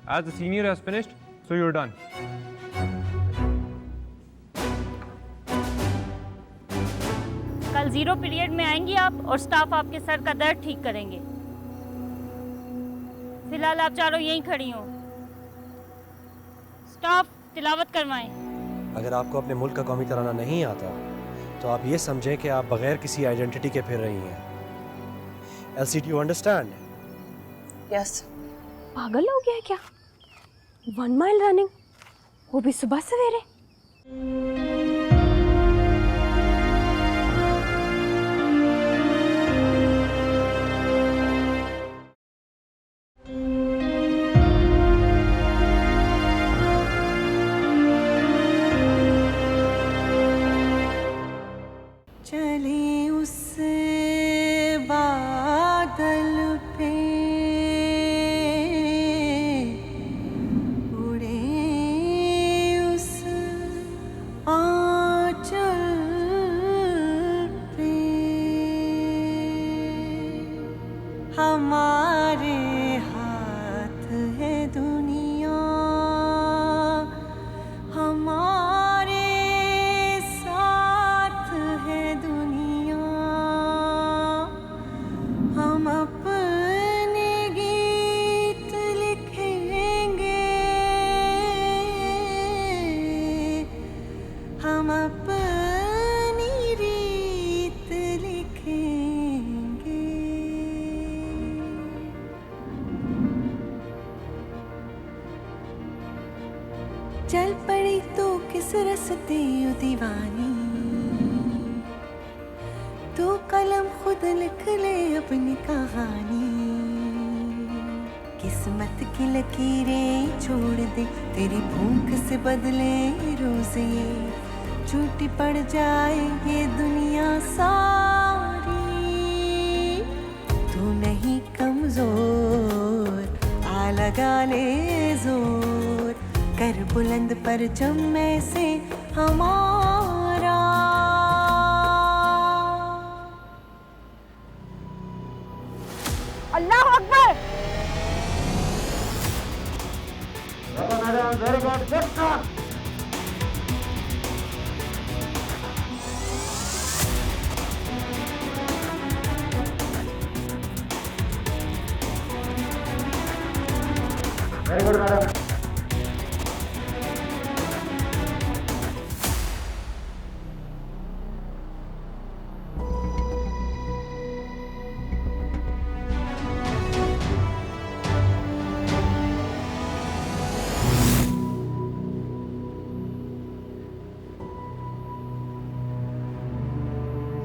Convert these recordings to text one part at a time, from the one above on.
As the senior has finished, so you're done. कल 0 period में आएंगी आप और स्टाफ आपके सर का दर्द ठीक करेंगे। फिलहाल आप चारों यहीं खड़ी हो। स्टाफ तिलावत करवाएं। अगर आपको अपने मुल्क का कौमी तराना नहीं आता तो आप ये समझें कि आप बगैर किसी आइडेंटिटी के फिर रही हैं। LC, do you understand? Yes. पागल हो गया है क्या? 1 माइल रनिंग, वो भी सुबह सवेरे। चले उस बादल पे, उड़े उस आंचल पे, हमारे हाथ है दुनिया, हमारे साथ है दुनिया, हम अपने गीत लिखेंगे, हम अपनी रीत लिखेंगे। चल पड़ी तो किस रस्ते यू दीवानी, तू कलम खुद लिख ले अपनी कहानी, किस्मत की लकीरें छोड़ दे, तेरी भूख से बदले रोज ये, झूठी पड़ जाए ये दुनिया सारी, तू नहीं कमजोर, आ लगा ले जोर, कर बुलंद परचम में से हमारा। अल्लाह अकबर। Very good, madam.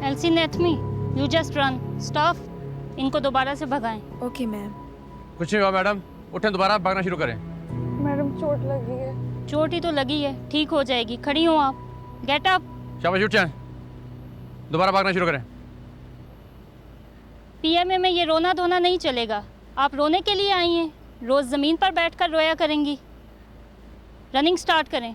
Elsie Nethmi, you just run. Staff, इनको दोबारा से भगाएं। Okay ma'am. कुछ नहीं हुआ मैडम, उठें दोबारा भागना शुरू करें। मैडम चोट लगी है। चोट ही तो लगी है, ठीक हो जाएगी। खड़ी हो आप। Get up. शाबाश, उठ जाएं, दोबारा भागना शुरू करें। पीएमए में ये रोना धोना नहीं चलेगा। आप रोने के लिए आई हैं, रोज़ ज़मीन पर बैठकर रोया करेंगी। रनिंग स्टार्ट करें।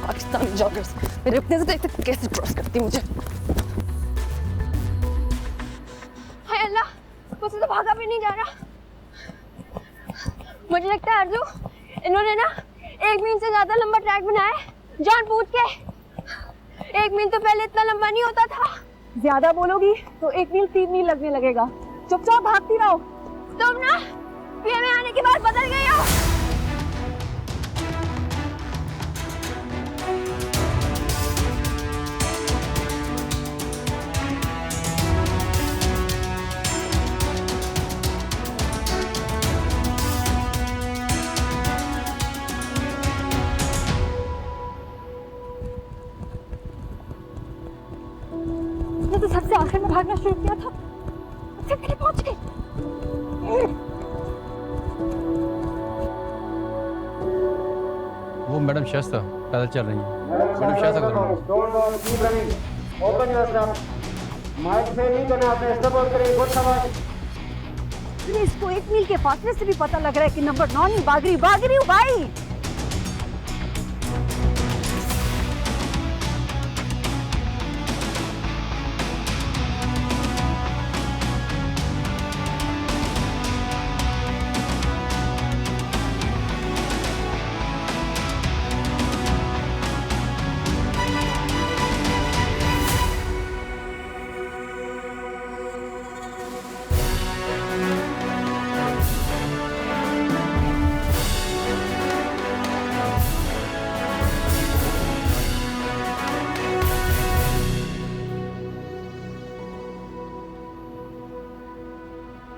पाकिस्तानी जॉगर्स मेरे अपने से देखते कैसे क्रॉस करती मुझे। मुझसे तो भागा भी नहीं जा रहा। मुझे लगता है अर्जू, इन्होंने ना 1 मील से ज्यादा लंबा ट्रैक बनाया है जानबूझ के। 1 मील तो पहले इतना लंबा नहीं होता था। ज्यादा बोलोगी तो 1 मील 3 मील लगने लगेगा। चुपचाप भागती रहो। तुम ना पीएम आने के बाद बदल गई हो। उसने तो सबसे आखिर में भागना शुरू किया था, उससे पहले पहुंच गई। वो मैडम शाइस्ता पैदल चल रही है। मैडम शाइस्ता का इसको 1 मील के फासले से भी पता लग रहा है कि नंबर 9 नहीं भाग रही हूँ भाई।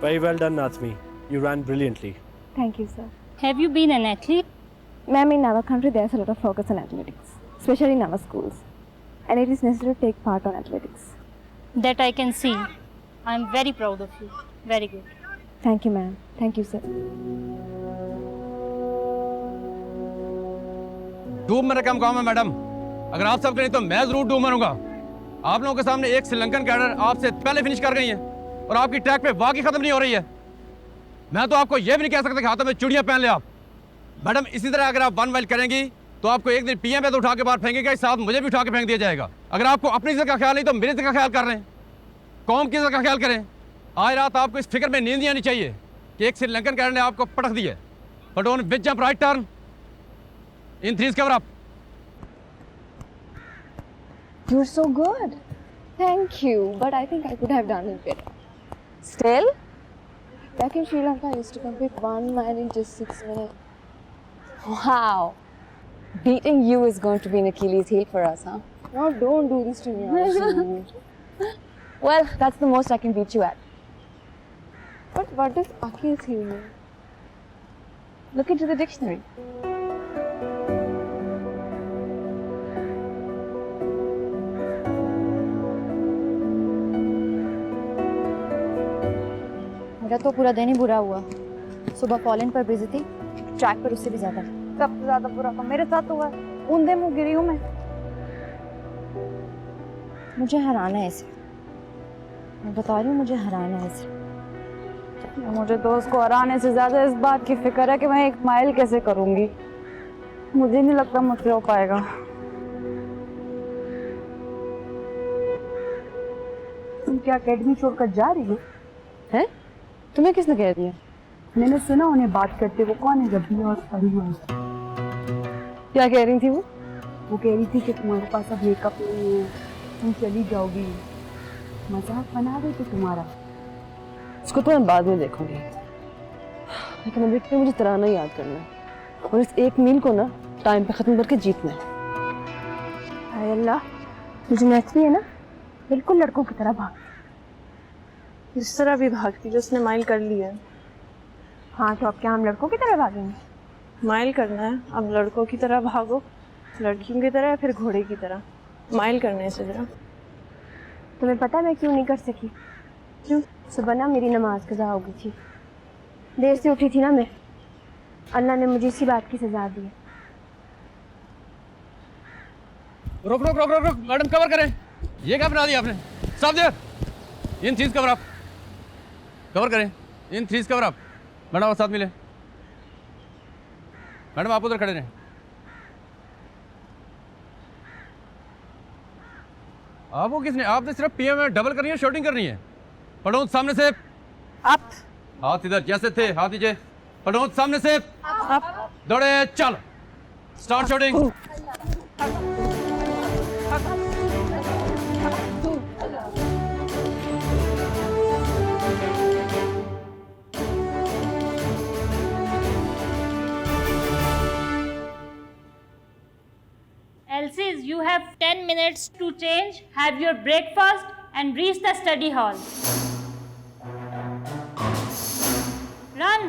Very well done, Nathmi. You ran brilliantly. Thank you, sir. Have you been an athlete? Ma'am, in our country there's a lot of focus on athletics, especially in our schools. And it is necessary to take part on athletics. That I can see. I'm very proud of you. Very good. Thank you, ma'am. Thank you, sir. डूब मेरा काम है madam. अगर आप सब करें तो मैं जरूर डूब मरूंगा। आप लोगों के सामने एक श्रीलंकन कैडर आपसे पहले फिनिश कर गई है और आपकी ट्रैक पे वाकई खत्म नहीं हो रही है। मैं तो आपको यह भी नहीं कह सकता कि हाथों में चूड़ियां पहन ले आप। मैडम इसी तरह अगर आप 1 माइल करेंगी तो आपको एक दिन पीएम पे तो उठा के बाहर फेंकेगा, इस साथ मुझे भी उठा के फेंक दिया जाएगा। अगर आपको अपनी इज्जत का ख्याल नहीं तो मेरी इज्जत का ख्याल कर रहे हैं। कौम की इज्जत का ख्याल करें। आज रात आपको इस फिक्र में नींद नहीं आनी चाहिए कि एक श्रीलंकन कैडर ने आपको पटक दी है। But on big jump right turn in 3 cover up. You're so good. Thank you. But I think I could have done it better. Still? Back in Sri Lanka, I used to complete 1 mile in just 6 minutes. Wow. Beating you is going to be an Achilles heel for us, huh? No, don't do this to me. Arjun. Well, that's the most I can beat you at. But what does Achilles heel mean? Look into the dictionary. मेरा तो पूरा दिन ही बुरा हुआ। सुबह Colin पर busy थी, track पर उससे भी ज्यादा। सबसे ज्यादा बुरा काम मेरे साथ हुआ है। ऊंधे मुंह गिरी हूँ मैं। मुझे हराना है इसे। मैं बता रही हूँ, मुझे हराना है इसे। मुझे दोस्त को हराने से ज्यादा इस बात की फिक्र है कि मैं 1 माइल कैसे करूंगी। मुझे नहीं लगता मुझसे हो पाएगा। तुम क्या अकेडमी छोड़कर जा रही हो? हैं? तुम्हें किसने कह दिया? मैंने सुना उन्हें बात करते। वो कौन है? रबी और फरीहा। क्या कह रही थी वो? वो कह रही थी कि तुम्हारे पास अब मेकअप नहीं है, तुम चली जाओगी। मजाक बना रही थी तुम्हारा। उसको तो मैं बाद में देखूंगी, लेकिन अभी तो मुझे तराना याद करना है और इस 1 मील को ना टाइम पे खत्म करके जीतना है। हाय अल्लाह, मुझे मैथली है ना, बिल्कुल लड़कों की तरह भाग। जिस तरह भी भागती जो उसने माइल कर लिया है। हाँ, तो अब क्या हम लड़कों की तरह भागेंगे? माइल करना है, अब लड़कों की तरह भागो, लड़कियों की तरह या फिर घोड़े की तरह। माइल करने से जरा। तुम्हें पता है मैं क्यों नहीं कर सकी? क्यों? सुबह ना मेरी नमाज कज़ा हो गई थी, देर से उठी थी ना मैं। अल्लाह ने मुझे इसी बात की सजा दी है। रुक रुक रुक रुक रुक मैडम, कवर करें। ये क्या बना दिया आपने? साफ देर इन 3 कवर अप। कवर करें इन 3 कवर अप। मैडम आप साथ मिले। मैडम आप उधर खड़े रहें। आपको किसने? आपने सिर्फ पीएम में डबल करनी है, शॉटिंग करनी है। पढ़ो सामने से अप हाथ इधर जैसे थे, हाथ नीचे। पनोत सामने से। अप दौड़े चल। Start shooting. Elsie, you have 10 minutes to change, have your breakfast and reach the study hall. Run!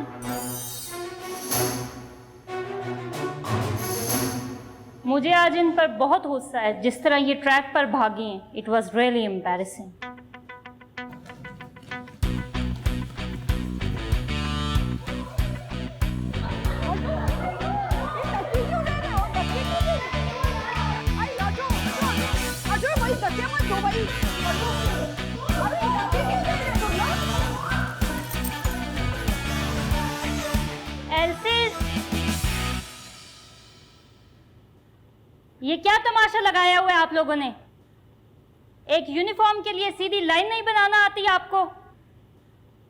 मुझे आज इन पर बहुत गुस्सा है, जिस तरह ये ट्रैक पर भागी हैं. It was really embarrassing. Elsie, ये क्या तमाशा लगाया हुआ है आप लोगों ने? एक यूनिफॉर्म के लिए सीधी लाइन नहीं बनाना आती आपको?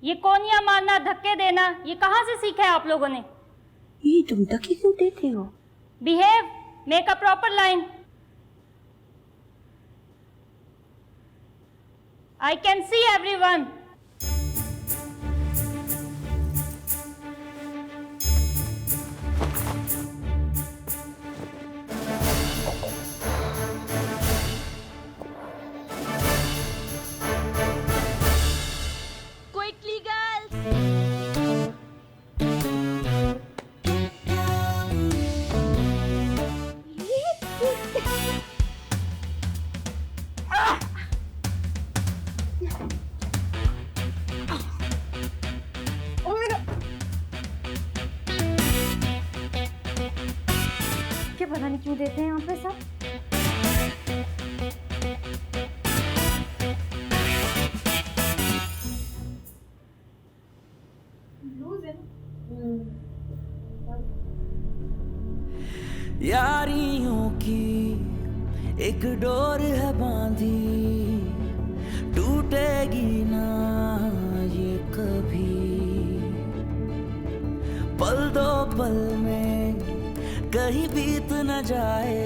ये कोनिया मारना, धक्के देना, ये कहाँ से सीखा है आप लोगों ने? ये तुम धक्के क्यों देते हो? Behave, make a proper line. I can see everyone. Quickly, girls! क्या पता नहीं क्यों देते हैं यहाँ पे सब? यारियों की एक डोर है बांधी, टूटेगी ना ये कभी। पल दो पल में कहीं बीत न जाए,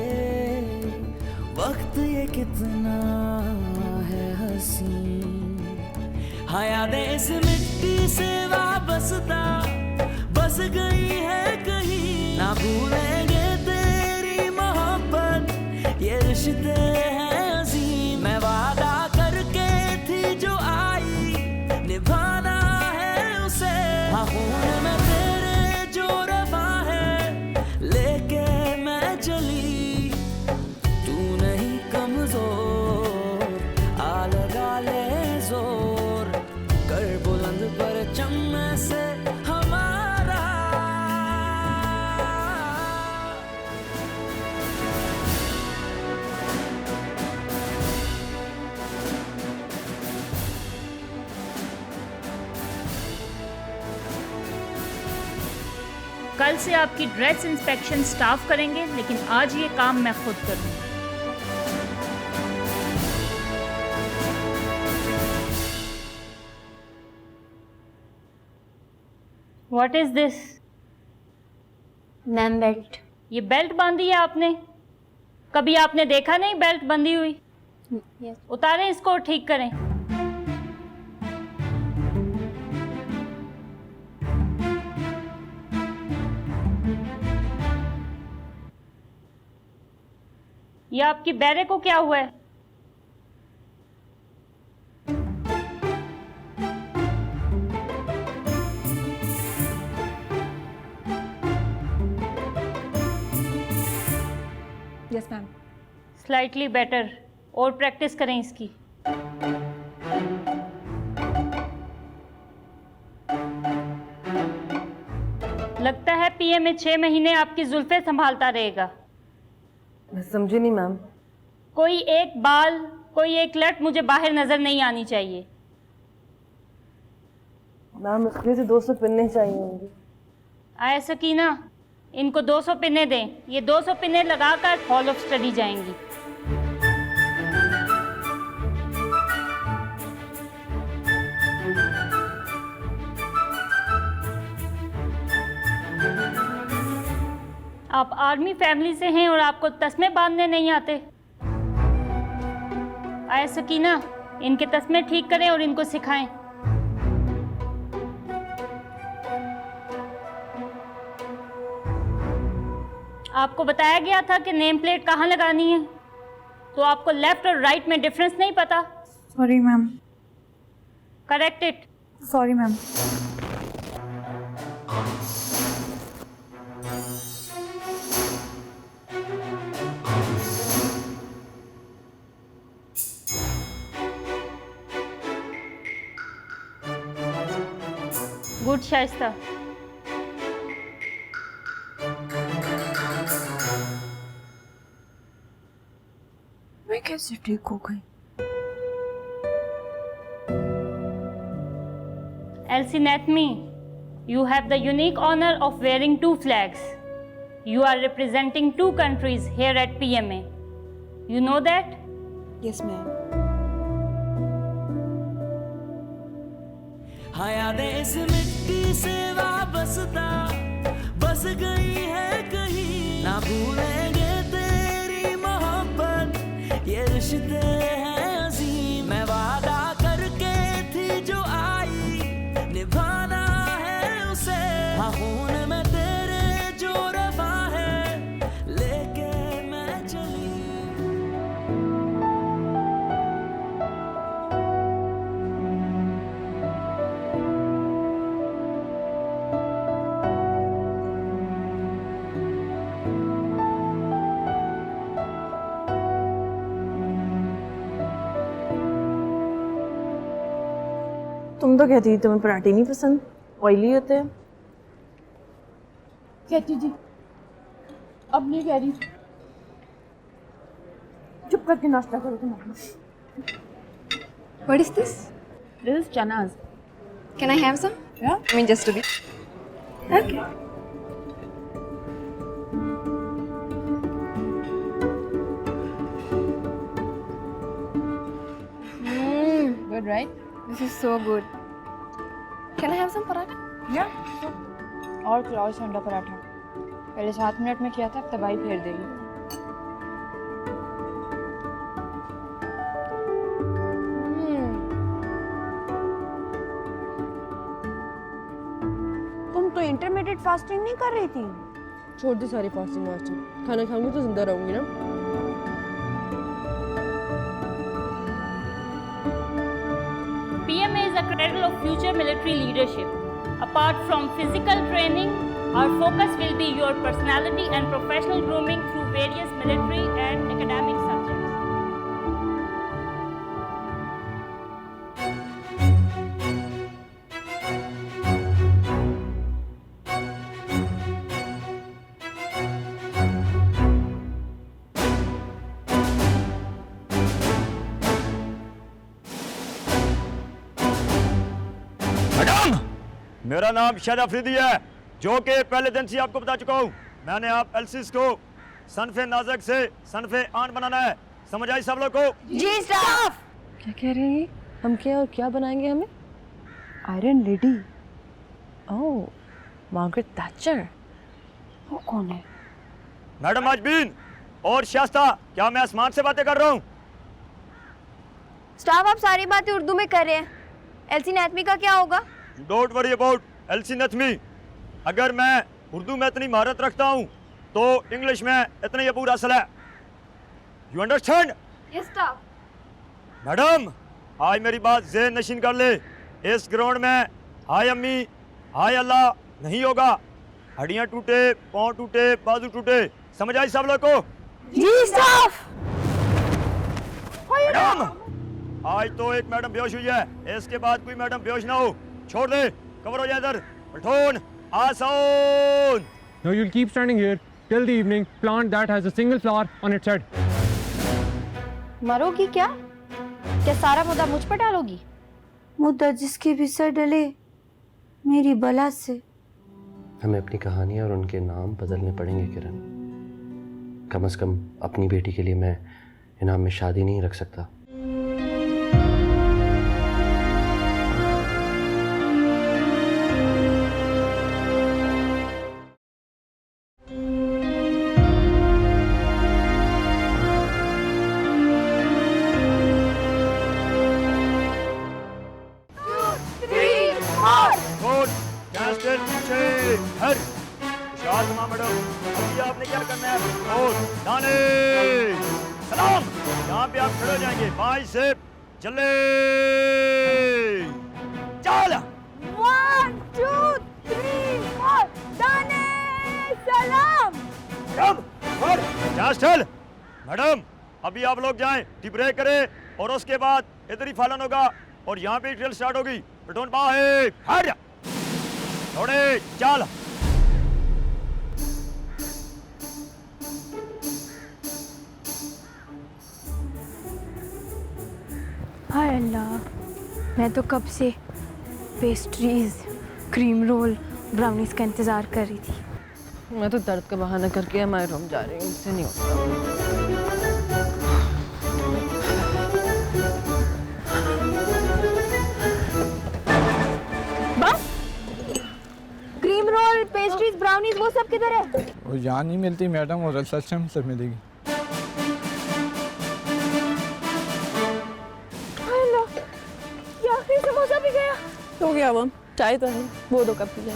वक्त ये कितना है हसीन। हाँ यादें इस मिट्टी से वाबस्ता बस गई है कहीं, ना भूलेंगे तेरी मोहब्बत, ये रिश्ते हैं अजीम। मैं वादा करके थी जो आई, निभाना है उसे। हाँ खून में तेरे जो रवा है, लेके मैं चली। तू नहीं कमजोर, आ लगा ले जोर, कर बुलंद परचम से हमारा। कल से आपकी ड्रेस इंस्पेक्शन स्टाफ करेंगे, लेकिन आज ये काम मैं खुद करूँगी। What is this? Ma'am belt. ये बेल्ट बांधी है आपने? कभी आपने देखा नहीं बेल्ट बंधी हुई? यस। उतारें इसको और ठीक करें। ये आपकी बैरे को क्या हुआ है? Yes ma'am. स्लाइटली बेटर, और प्रैक्टिस करें इसकी। लगता है पीए में 6 महीने आपकी जुल्फे संभालता रहेगा। मैं समझी नहीं मैम। कोई एक बाल, कोई एक लट मुझे बाहर नजर नहीं आनी चाहिए। मैम इसमें से 200 पिन्ने चाहिए होंगे। आया सकीना, इनको 200 पिन्ने दें। ये 200 पिन्ने लगाकर हॉल ऑफ स्टडी जाएंगी। आप आर्मी फैमिली से हैं और आपको तस्मे बांधने नहीं आते। आए सकीना, इनके तस्मे ठीक करें और इनको सिखाएं। आपको बताया गया था कि नेम प्लेट कहाँ लगानी है, तो आपको लेफ्ट और राइट में डिफरेंस नहीं पता। Sorry ma'am. Correct it. Sorry ma'am. Good Shaista. मैं कैसे ठीक हो गई? Elsie Nathmi, you have the unique honor of wearing two flags. You are representing two countries here at PMA. You know that? Yes ma'am. हाँ यादें इस मिट्टी से वाबस्ता बस गई है कहीं, ना भूलेंगे तेरी मोहब्बत, ये रिश्ते हैं अजीम। मैं वादा करके थी जो आई, निभाना है उसे। हाँ खून में तेरे जो रवा है, लेके मैं चली। तुम तो कहती थी तुम्हें पराठे नहीं पसंद, ऑयली होते हैं। कहती थी, अब नहीं कह रही। चुप करके नाश्ता करो तुम अपना। What is this? This is chanas. Can I have some? Yeah? I mean, just a bit. Okay. Good, right? This is so good. Can I have some paratha? Yeah. और खिलाओ इसे अंडा पराठा। पहले 7 मिनट में किया था, अब तबाही फेर देगी। तुम तो इंटरमीडिएट फास्टिंग नहीं कर रही थी? छोड़ दी सारी फास्टिंग वास्टिंग। खाना खाऊंगी तो जिंदा रहूंगी ना। PMA is a cradle of future military leadership. Apart from physical training, our focus will be your personality and professional grooming through various military and academic subjects. Madam, मेरा नाम शाहिद अफरीदी है, जो कि पहले दिन से आपको बता चुका हूँ। मैंने आप एल्सिस को सनफे नाजक से सनफे आन बनाना है। समझ आई सब लोग को? जी स्टाफ। क्या कह रहे हैं? हम क्या और क्या बनाएंगे हमें? Iron lady. Oh, Margaret Thatcher. वो कौन है? मैडम आजबीन और शास्ता, क्या मैं आसमान से बातें कर रहा हूँ? स्टाफ, आप सारी बातें उर्दू में कर रहे हैं। एल्सी नैथमी का क्या होगा? Don't worry about Elsie Nethmi. अगर मैं उर्दू में इतनी महारत रखता हूँ तो इंग्लिश में इतना ही अबूर असल है। You understand? Yes staff. Madam, आज मेरी बात ज़हन नशीन कर ले। इस ग्राउंड में हाय अम्मी, हाय अल्लाह नहीं होगा। हड्डियाँ टूटे, पाँव टूटे, बाजू टूटे। समझ आई सब लोग को? जी स्टाफ। मैडम, आज तो एक मैडम बेहोश हुई है, इसके बाद कोई मैडम बेहोश ना हो। छोड़ दे, कवर हो जाए इधर। प्लेटून आसान। No, you'll keep standing here till the evening. Plant that has a single flower on its head. मरोगी क्या? क्या सारा मुद्दा मुझ पर डालोगी? मुद्दा जिसके भी सर डले मेरी बला से। हमें अपनी कहानियाँ और उनके नाम बदलने पड़ेंगे किरण। कम से कम अपनी बेटी के लिए मैं इनाम में शादी नहीं रख सकता। यहाँ पे आप खड़े हो जाएंगे। 5 से चले चल। 1 2 3 4 दाने सलाम। चल मैडम, अभी आप लोग जाएं, टी ब्रेक करें और उसके बाद इधर ही फलन होगा और यहाँ पे ड्रिल स्टार्ट होगी। प्लेटून बाहर हट जा, थोड़े चल। हाय अल्लाह, मैं तो कब से पेस्ट्रीज, क्रीम रोल, ब्राउनीज का इंतज़ार कर रही थी। मैं तो दर्द का बहाना करके हमारे रूम जा रही हूँ, मुझसे नहीं होता। बस क्रीम रोल, पेस्ट्रीज, ब्राउनीज वो सब किधर है? वो यहाँ नहीं मिलती मैडम, वो रिसेप्शन से मिलेगी। आखिरी समोसा भी गया। हो गया वो, चाय तो है, वो 2 कप पी जाए।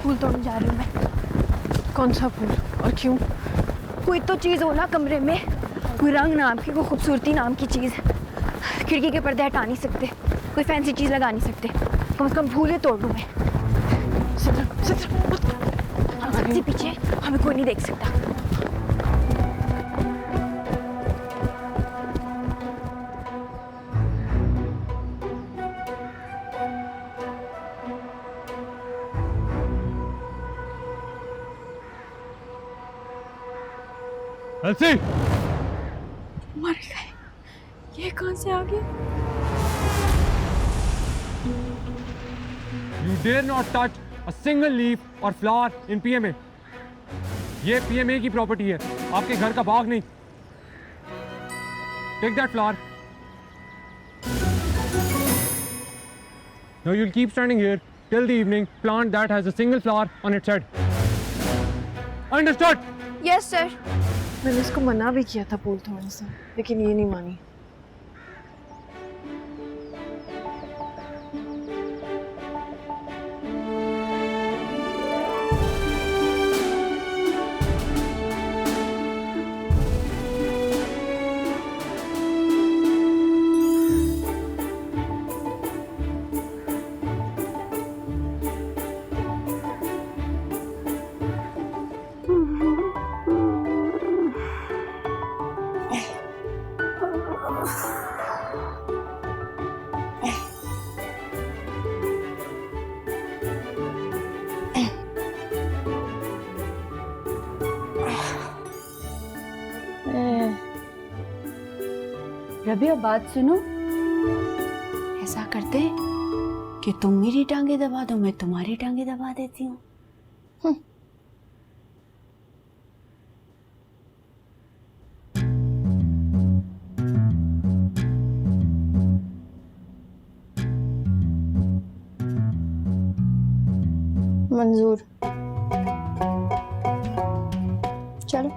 फूल तोड़ने जा रही हूँ मैं। कौन सा फूल और क्यों? कोई तो चीज़ हो ना कमरे में, कोई रंग नाम की, कोई खूबसूरती नाम की चीज़। खिड़की के पर्दे हटा नहीं सकते, कोई फैंसी चीज़ लगा नहीं सकते, कम से कम फूलें तोड़ लूँ मैं। हम सबसे पीछे, हमें कोई नहीं देख सकता। एल्सी, मर गए, ये कहाँ से आ गए? You dare not touch a single leaf or flower in PMA. ये PMA की प्रॉपर्टी है, आपके घर का बाग नहीं। Take that flower. Now you'll keep standing here till the evening. Plant that has a single flower on its head. Understood? Yes sir. मैंने इसको मना भी किया था फूल तोड़ने से, लेकिन ये नहीं मानी। रबी, अब बात सुनो। ऐसा करते कि तुम मेरी टांगे दबा दो, मैं तुम्हारी टांगे दबा देती हूँ। मंजूर। चलो।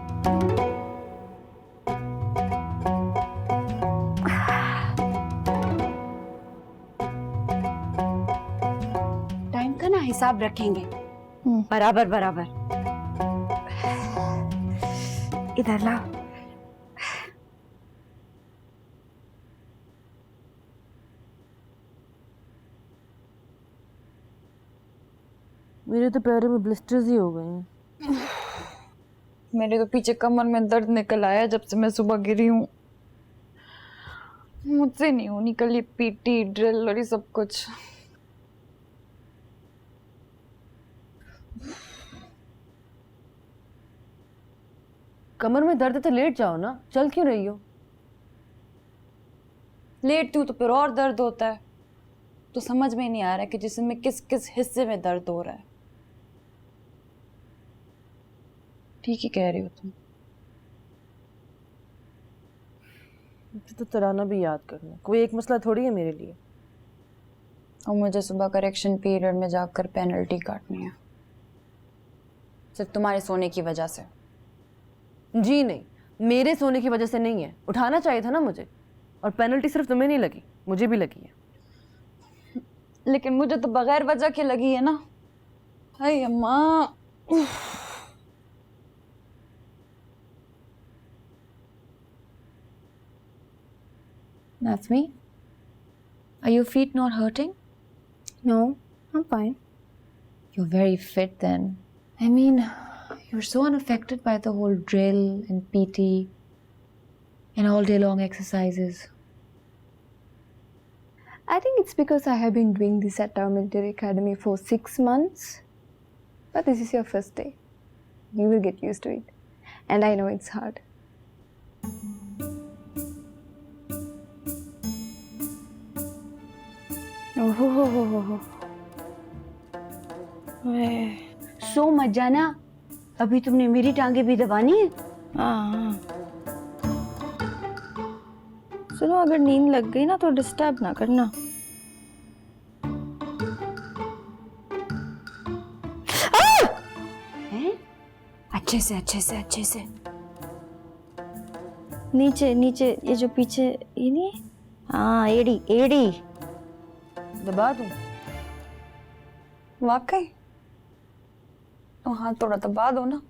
टाइम का ना हिसाब रखेंगे, बराबर बराबर। इधर लाओ। मेरे तो पैरों में ब्लिस्टर्स ही हो गए हैं। मेरे तो पीछे कमर में दर्द निकल आया जब से मैं सुबह गिरी हूँ। मुझसे नहीं होनी कल ये पीटी, ड्रिल और ये सब कुछ। कमर में दर्द है तो लेट जाओ ना, चल क्यों रही हो? लेटती हूँ तो फिर और दर्द होता है। तो समझ में नहीं आ रहा है कि जिसम में किस किस हिस्से में दर्द हो रहा है। ठीक ही कह रही हो तुम। तो तराना भी याद करना, कोई एक मसला थोड़ी है मेरे लिए। और मुझे सुबह करेक्शन पीरियड में जाकर पेनल्टी काटनी है, सिर्फ तुम्हारे सोने की वजह से। जी नहीं, मेरे सोने की वजह से नहीं है, उठाना चाहिए था ना मुझे। और पेनल्टी सिर्फ तुम्हें नहीं लगी, मुझे भी लगी है। लेकिन मुझे तो बगैर वजह के लगी है ना। हाय अम्मा। That's me. Are your feet not hurting? No, I'm fine. You're very fit then. I mean, you're so unaffected by the whole drill and PT and all day long exercises. I think it's because I have been doing this at our military academy for 6 months. But this is your first day. You will get used to it. And I know it's hard. ओहो, सो मत जाना, अभी तुमने मेरी टांगे भी दबानी है। हाँ। सुनो, अगर नींद लग गई ना तो डिस्टर्ब ना करना। अच्छे से अच्छे से अच्छे से। नीचे नीचे, ये जो पीछे ये नहीं है, हाँ एड़ी एड़ी दबा दूं? वाकई तो हाथ थोड़ा दबा दो ना।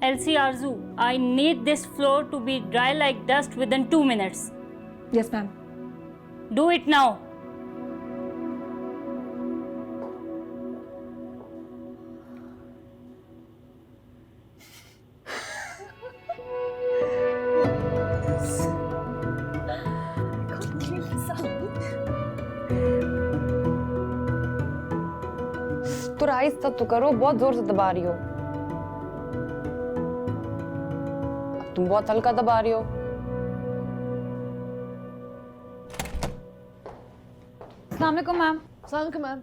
Elsie Arzu, I need this floor to be dry like dust within 2 minutes. Yes, ma'am. Do it now. तो आहिस्ता तो करो, बहुत जोर से दबा रही हो। तुम बहुत हल्का दबा रही हो। अस्सलाम वालेकुम मैम। अस्सलाम वालेकुम मैम।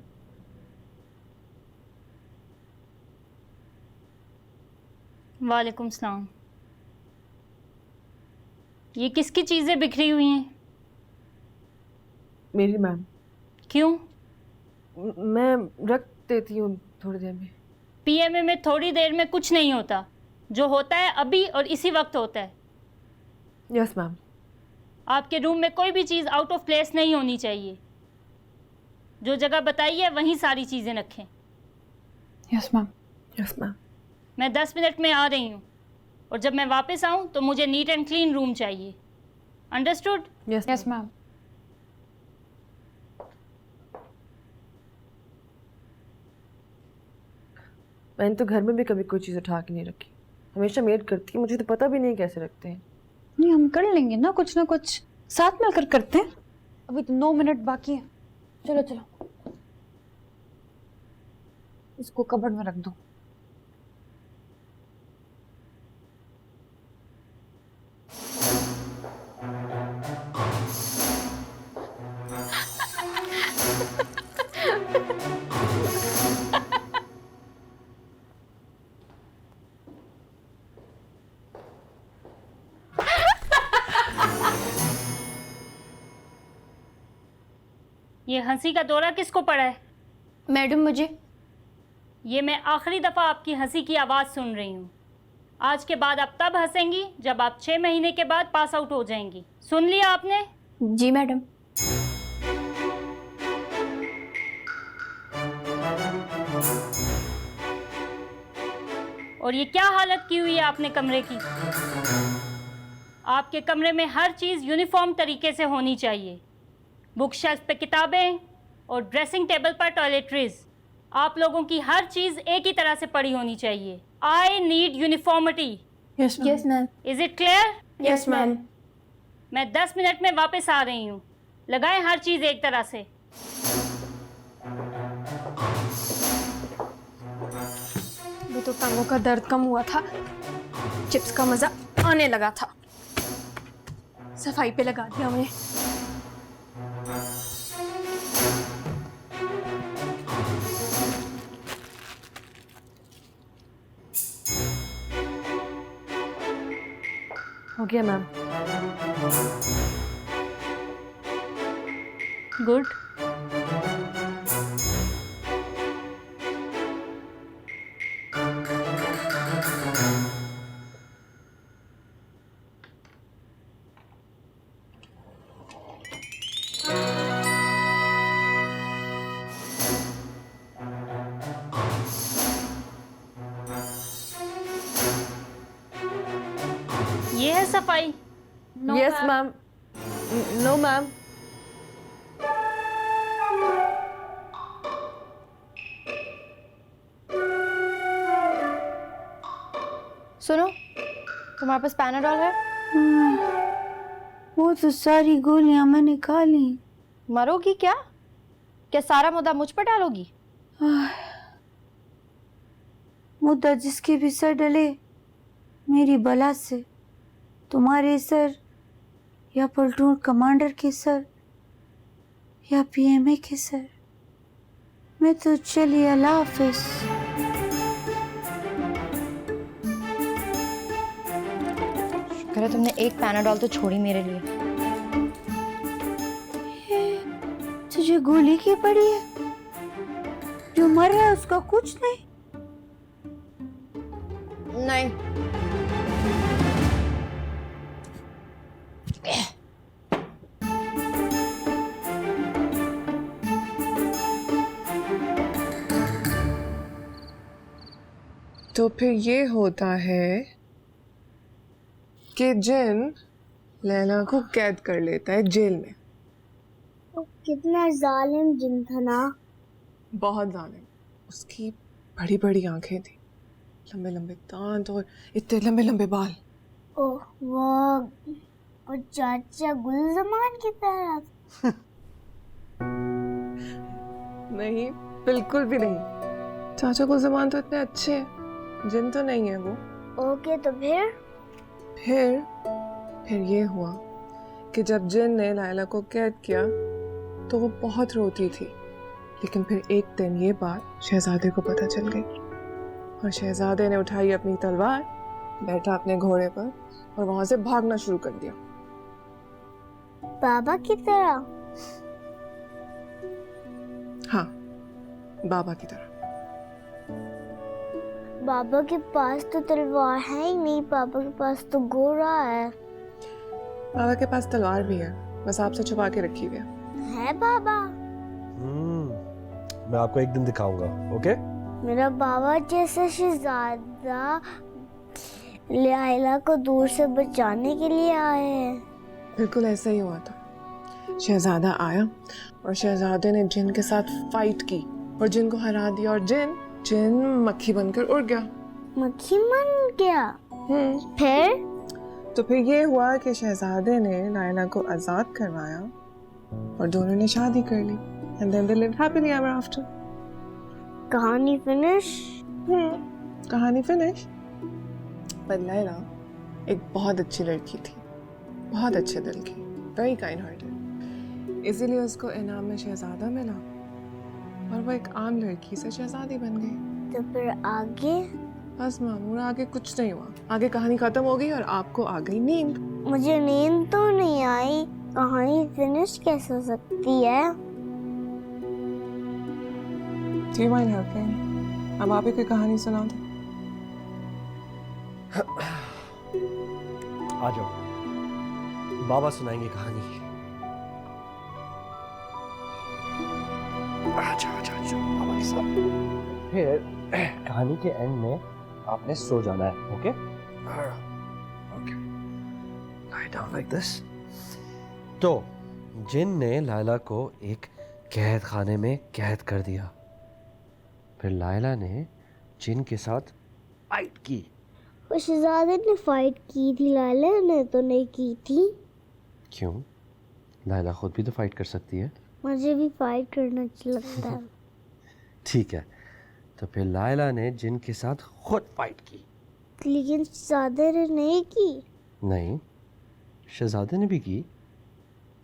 वालेकुम सलाम। ये किसकी चीजें बिखरी हुई हैं? मेरी मैम। क्यों? मैं रख देती हूँ थोड़ी देर में। पीएमए में थोड़ी देर में कुछ नहीं होता, जो होता है अभी और इसी वक्त होता है। Yes ma'am. आपके रूम में कोई भी चीज़ आउट ऑफ प्लेस नहीं होनी चाहिए। जो जगह बताई है वहीं सारी चीज़ें रखें। Yes ma'am. Yes ma'am. मैं 10 मिनट में आ रही हूँ, और जब मैं वापस आऊँ तो मुझे नीट एंड क्लीन रूम चाहिए। अंडरस्टूड? Yes ma'am. मैंने तो घर में भी कभी कोई चीज़ उठा के नहीं रखी, हमेशा मेड करती है। मुझे तो पता भी नहीं कैसे रखते हैं। नहीं, हम कर लेंगे ना कुछ साथ मिलकर करते हैं। अभी तो 9 मिनट बाकी है। चलो चलो, इसको कबर्ड में रख दो। ये हंसी का दौरा किसको पड़ा है? मैडम मुझे। ये मैं आखिरी दफ़ा आपकी हंसी की आवाज़ सुन रही हूँ। आज के बाद आप तब हंसेंगी जब आप 6 महीने के बाद पास आउट हो जाएंगी। सुन लिया आपने? जी मैडम। और ये क्या हालत की हुई है आपने कमरे की? आपके कमरे में हर चीज़ यूनिफॉर्म तरीके से होनी चाहिए। बुक शेल्फ पे किताबें और ड्रेसिंग टेबल पर टॉयलेटरीज। आप लोगों की हर चीज़ एक ही तरह से पड़ी होनी चाहिए। I need uniformity. Yes ma'am. Is it clear? Yes ma'am. मैं 10 मिनट में वापस आ रही हूँ। लगाएं हर चीज़ एक तरह से। वो तो टांगों का दर्द कम हुआ था, चिप्स का मजा आने लगा था। सफाई पे लगा दिया उन्हें। हो गया मैम। गुड। ये है सफाई। Yes ma'am. No ma'am. सुनो, तुम्हारे पास पैनाडॉल है? वो तो सारी गोलियां मैंने खा ली। मरोगी क्या? क्या सारा मुद्दा मुझ पर डालोगी? मुद्दा जिसके भी सर डले मेरी बला से, तुम्हारे सर या प्लाटून कमांडर के सर या पीएमए के सर। मैं तो चली, अल्लाह हाफिज। शुक्र है तुमने एक पैनाडॉल तो छोड़ी मेरे लिए। तुझे गोली की पड़ी है? जो मर रहा है उसका कुछ नहीं? नहीं। तो फिर ये होता है कि जिन लैला को कैद कर लेता है जेल में। कितना जालिम जिन था ना। बहुत जालिम। उसकी बड़ी बड़ी आंखें थी, लंबे लंबे दांत और इतने लंबे लंबे बाल। ओह वो चाचा गुलजमान की तरह। नहीं, बिल्कुल भी नहीं। चाचा गुलजमान तो इतने अच्छे हैं, जिन तो नहीं है वो। ओके, तो फिर ये हुआ कि जब जिन ने लायला को कैद किया तो वो बहुत रोती थी, लेकिन फिर एक दिन ये बात शहजादे को पता चल गई और शहजादे ने उठाई अपनी तलवार, बैठा अपने घोड़े पर और वहां से भागना शुरू कर दिया। बाबा की तरह? हाँ, बाबा की तरह। बाबा के पास तो तलवार है ही नहीं, बाबा के पास तो घोड़ा है। बाबा के पास तलवार भी है, बस आपसे छुपा के रखी हुई है बाबा। मैं आपको एक दिन दिखाऊंगा, ओके? मेरा बाबा जैसा शहजादा लैला को दूर से बचाने के लिए आए हैं। बिल्कुल ऐसा ही हुआ था। शहजादा आया और शहजादे ने जिन के साथ फाइट की और जिन को हरा दिया और जिन मक्खी बनकर उड़ गया। मक्खी बन गया? तो फिर ये हुआ कि शहजादे ने लैला को आजाद करवाया और दोनों ने शादी कर ली। And then they lived happily ever after. कहानी फिनिश? कहानी फिनिश। पर लैला एक बहुत अच्छी लड़की थी, बहुत अच्छे दिल की, very kind hearted। इसीलिए उसको इनाम में शहजादा मिला और वो एक आम लड़की से शहजादी बन गई। तो फिर आगे? बस मामूर, आगे कुछ नहीं हुआ। आगे कहानी खत्म हो गई और आपको आ गई नींद। मुझे नींद तो नहीं आई। कहानी फिनिश कैसे हो सकती है? Do you mind helping? अब आप ही कोई कहानी सुना दो। आ जाओ, बाबा सुनाएंगे कहानी। अच्छा बाबा के साथ। फिर कहानी के एंड में आपने सो जाना है, okay? Okay. lie down like this। तो जिन ने लैला को एक कैद खाने में कैद कर दिया। फिर लैला ने जिन के साथ फाइट की। शहजादे ने फाइट की थी, लैला ने तो नहीं की थी। क्यों? लायला खुद भी तो फाइट कर सकती है। मुझे भी फाइट करना अच्छा लगता है। ठीक है, तो फिर लायला ने जिन के साथ खुद फाइट की। लेकिन शहजादे ने नहीं की। नहीं, शहजादे ने भी की।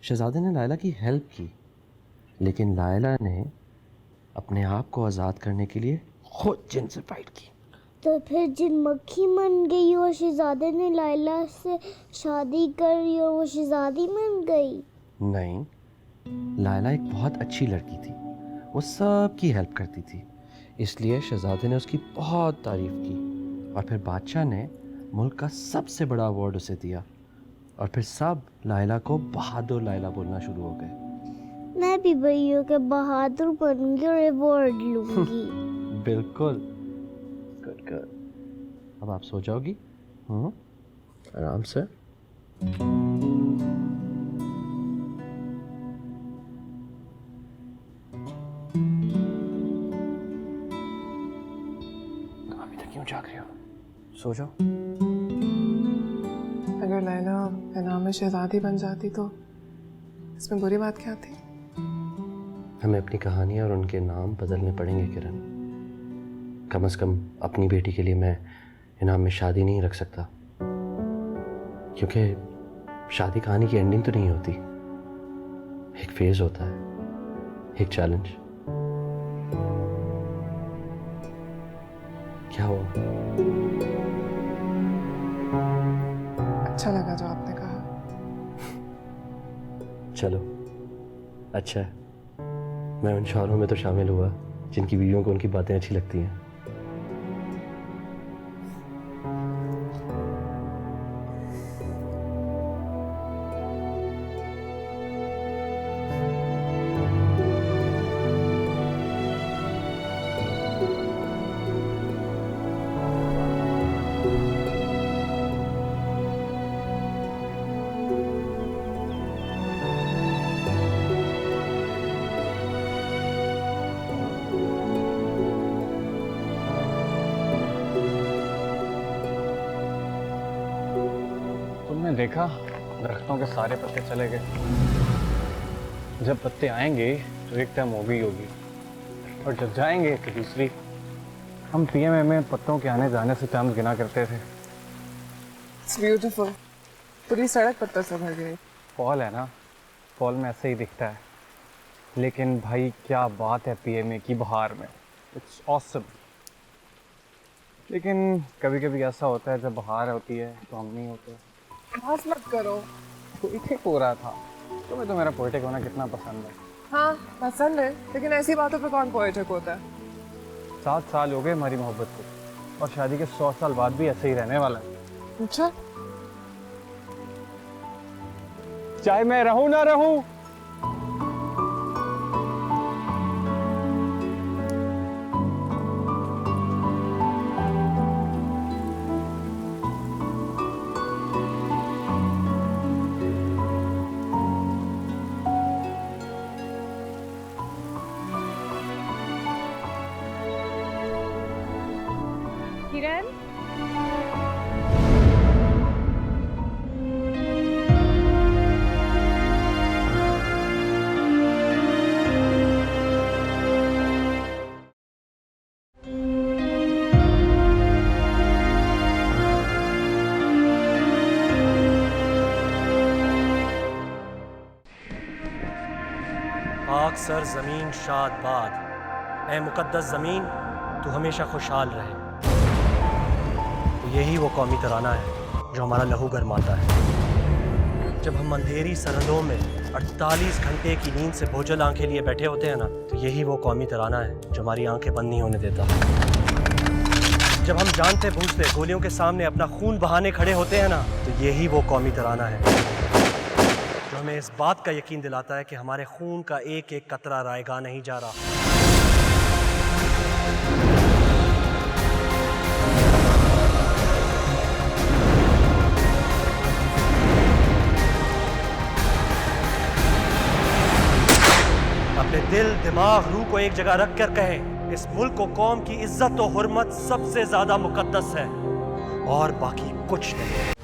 शहजादे ने लायला की हेल्प की, लेकिन लायला ने अपने आप को आज़ाद करने के लिए खुद जिन से फाइट की। तो फिर जिन मक्खी बन गई और शहजादे ने लायला से शादी करी और वो शहजादी बन गई। नहीं, लायला एक बहुत अच्छी लड़की थी, वो सब की हेल्प करती थी, इसलिए शहजादे ने उसकी बहुत तारीफ़ की और फिर बादशाह ने मुल्क का सबसे बड़ा अवार्ड उसे दिया और फिर सब लायला को बहादुर लायला बोलना शुरू हो गए। मैं भी भैया के बहादुर बनूंगी और अवार्ड लूंगी। बिल्कुल, गुड गुड। अब आप सो जाओगी? आराम से। अभी तक क्यों जाग रही हो? सो जाओ। अगर लैला एनाम में शहजादी बन जाती तो इसमें बुरी बात क्या थी? हमें अपनी कहानियाँ और उनके नाम बदलने पड़ेंगे किरण। कम से कम अपनी बेटी के लिए मैं इनाम में शादी नहीं रख सकता, क्योंकि शादी कहानी की एंडिंग तो नहीं होती, एक फेज होता है, एक चैलेंज। क्या हुआ? अच्छा लगा जो आपने कहा। चलो अच्छा है, मैं उन शौहरों में तो शामिल हुआ जिनकी बीवियों को उनकी बातें अच्छी लगती हैं। तुमने देखा दरख्तों के सारे पत्ते चले गए। जब पत्ते आएंगे तो एक टाइम होगी और जब जाएंगे तो दूसरी। हम पीएमए में पत्तों के आने जाने से टाइम गिना करते थे। It's beautiful. पूरी सड़क पत्तों से भर गई। फॉल है ना, फॉल में ऐसे ही दिखता है, लेकिन भाई क्या बात है पीएमए की बहार में। It's awesome. लेकिन कभी कभी ऐसा होता है जब बहार होती है तो हम नहीं होते। बहस मत करो। पोइटिक हो रहा था। तुम्हें तो मेरा पोइटिक होना कितना पसंद है। हाँ पसंद है, लेकिन ऐसी बातों पे कौन पोएटिक होता है? 7 साल हो गए हमारी मोहब्बत को, और शादी के 100 साल बाद भी ऐसे ही रहने वाला है। अच्छा, चाहे मैं रहूं ना रहूं, किरण, पाक सर ज़मीन शाद बाद, ऐ मुक़द्दस ज़मीन तू हमेशा खुशहाल रहे। तो यही वो कौमी तराना है जो हमारा लहू गरमाता है। जब हम अंधेरी सरहदों में 48 घंटे की नींद से बोझल आंखें लिए बैठे होते हैं ना, तो यही वो कौमी तराना है जो हमारी आंखें बंद नहीं होने देता। जब हम जानते बूझते गोलियों के सामने अपना खून बहाने खड़े होते हैं ना, तो यही वो कौमी तराना है जो हमें इस बात का यकीन दिलाता है कि हमारे खून का एक एक कतरा रायगा नहीं जा रहा। अपने दिल, दिमाग, रूह को एक जगह रख कर कहें, इस मुल्क और कौम की इज्जत और हुर्मत सबसे ज्यादा मुकद्दस है और बाकी कुछ नहीं।